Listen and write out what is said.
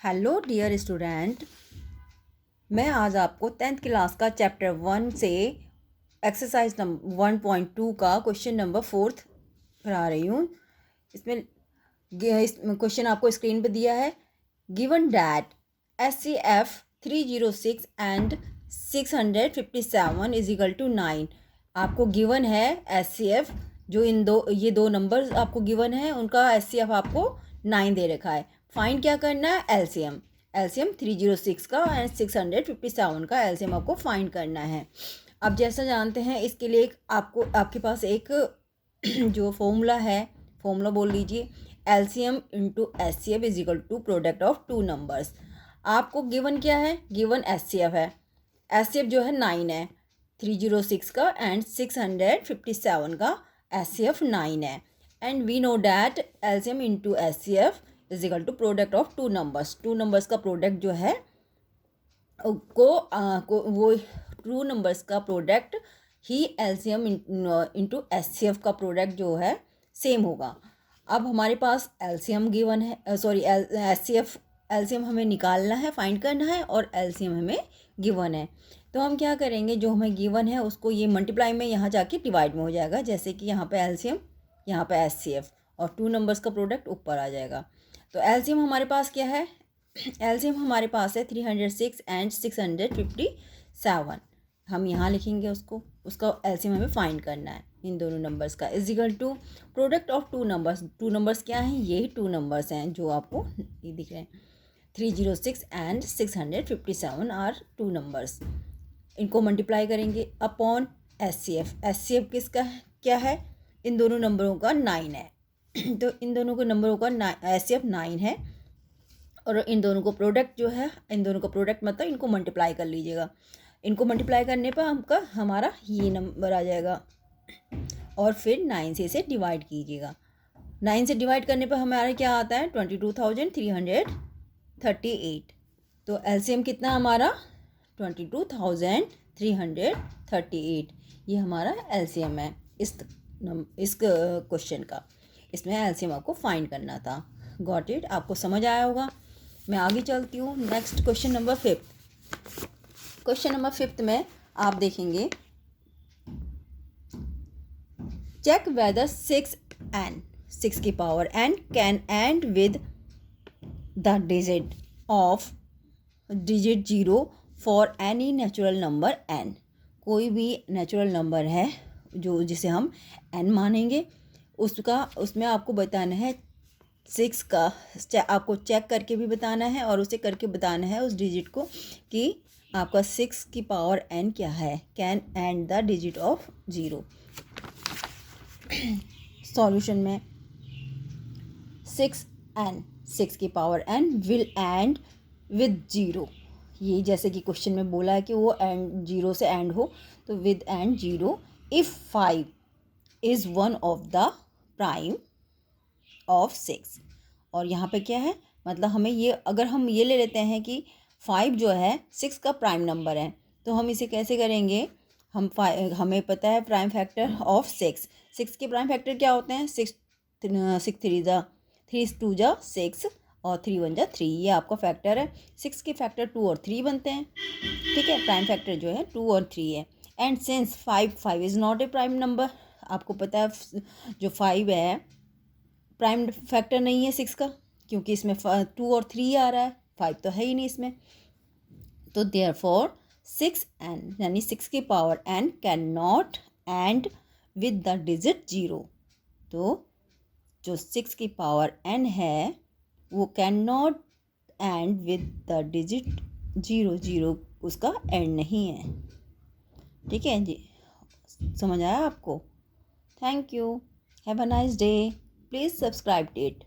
Hello dear student, मैं आज आपको 10th क्लास का चैप्टर 1 से एक्सरसाइज नंबर 1.2 का क्वेश्चन नंबर 4 पढ़ा रही हूँ। इसमें इस क्वेश्चन आपको स्क्रीन पे दिया है। Given that SCF 306 and 657 is equal to 9। आपको गिवन है SCF, जो ये दो नंबर्स आपको गिवन है, उनका SCF आपको 9 दे रखा है। फाइंड क्या करना है? एलसीएम 306 का एंड 657 का एलसीएम आपको फाइंड करना है। अब जैसा जानते हैं, इसके लिए आपके पास एक जो फॉर्मूला है, फॉर्मूला बोल लीजिए, LCM into HCF is equal to product of two numbers. आपको गिवन क्या है? गिवन एचसीएफ है। एचसीएफ जो है 9 है, 306 का एंड 657 का एचसीएफ 9 है। And we know that LCM into HCF is equal to product of two numbers. Two numbers का प्रोडक्ट जो है वो टू नंबर्स का प्रोडक्ट ही एलसीएम इंटू एचसीएफ का प्रोडक्ट जो है सेम होगा। अब हमारे पास एलसीएम गिवन है, एचसीएफ एलसीएम हमें निकालना है, फाइंड करना है, और एलसीएम हमें गिवन है। तो हम क्या करेंगे, जो हमें गिवन है उसको ये मल्टीप्लाई में यहाँ जाके डिवाइड में हो जाएगा। जैसे कि यहाँ पे एलसीएम, यहाँ पे एचसीएफ, और टू नंबर्स का प्रोडक्ट ऊपर आ जाएगा। तो एलसीएम हमारे पास क्या है? एलसीएम हमारे पास है 306 एंड 657। हम यहाँ लिखेंगे उसका एलसीएम हमें फाइंड करना है इन दोनों नंबर्स का। Is equal to product of two numbers. Two numbers क्या हैं? यही टू नंबर्स हैं जो आपको ये दिख रहे हैं। 306 एंड 657 आर टू नंबर्स। इनको मल्टीप्लाई करेंगे अपॉन एचसीएफ। एचसीएफ किसका क्या है? इन दोनों नंबरों का 9 है। तो इन दोनों के नंबरों का एचसीएफ 9 है, और इन दोनों को प्रोडक्ट जो है, इन दोनों का प्रोडक्ट मतलब इनको मल्टीप्लाई कर लीजिएगा। इनको मल्टीप्लाई करने पर हमारा ये नंबर आ जाएगा, और फिर 9 से इसे डिवाइड कीजिएगा। 9 से डिवाइड करने पर हमारा क्या आता है? 22,338। तो एलसीएम कितना हमारा? 22,338। ये हमारा एलसीएम है इस क्वेश्चन का। इसमें एलसीएम आपको फाइंड करना था। Got it? आपको समझ आया होगा। मैं आगे चलती हूँ। Next question number 5। Question number 5 में आप देखेंगे, चेक वेदर 6 की power n can and with the digit 0 for any natural number n। कोई भी नेचुरल नंबर है जिसे हम n मानेंगे, उसमें आपको बताना है 6 का। आपको चेक करके भी बताना है और उसे करके बताना है उस डिजिट को कि आपका 6 की पावर n क्या है। Can and the digit of 0। Solution में 6 की power n will and with 0। ये जैसे कि क्वेश्चन में बोला है कि वो एंड 0 से एंड हो, तो with and 0 if 5 is one of the prime of 6। और यहाँ पे क्या है, मतलब हमें ये, अगर हम ये ले लेते हैं कि 5 जो है 6 का प्राइम नंबर है, तो हम इसे कैसे करेंगे? हमें पता है प्राइम फैक्टर ऑफ 6 के प्राइम फैक्टर क्या होते हैं? 6 3 2 6 और 3 1 3। ये आपका फैक्टर है। 6 के फैक्टर 2 और 3 बनते हैं। ठीक है, प्राइम फैक्टर जो है 2 और 3 है। And since 5 is not a prime number, आपको पता है जो 5 है प्राइम फैक्टर नहीं है 6 का, क्योंकि इसमें 2 और 3 आ रहा है, 5 तो है ही नहीं इसमें। तो देयरफॉर 6n यानी 6 की power n can not and with the digit 0। तो जो 6 की पावर n है वो can not and with the digit 0। उसका एंड नहीं है। ठीक है जी, समझ आया आपको? Thank you. Have a nice day. Please subscribe to it.